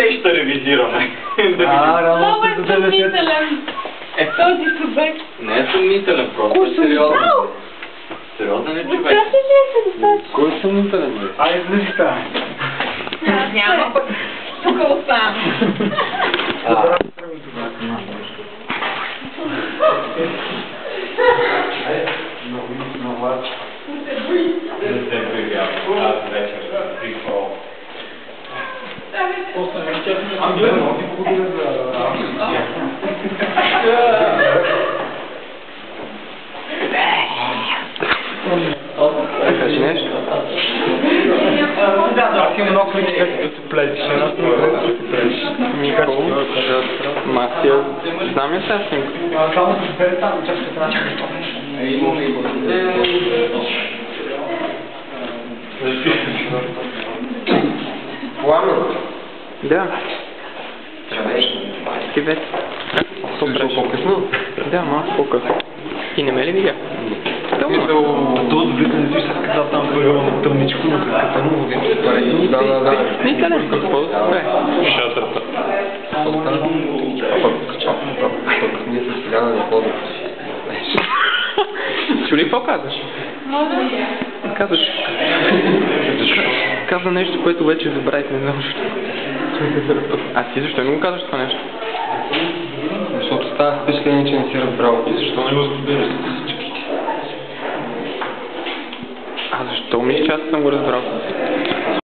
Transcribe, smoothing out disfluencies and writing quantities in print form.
Ще ревизираме. Много е съмнителен този субект. Не е съмнителен, просто е сериозен. Сериозен е човек. Прекрасен ли е съдостатъчно? Кой е съмнителен? Айде влизи там. Няма пък. Тук оставам. Кажи нещо? Аз имам много критика, като плетиш. Микро, Масия, знам ли сега снимка? Само да се там, чакайте на чакайте. Пламен? Да. Привет. Защо по-късно? Да, малко по-късно. И не ме ли видя? Този вид не виж как каза там първо тъмничко, но като му води. Да. Не къде, какво да се прави? Шатърта. А пък ние се сега на хода. Чули какво казваш? Казваш. Каза нещо, което вече забравих, не знам защо. А ти защо не го казваш това нещо? Защото става впечатление, че не си разбрал. И защо не го споделяш? А защо мислиш, че аз съм го разбрал?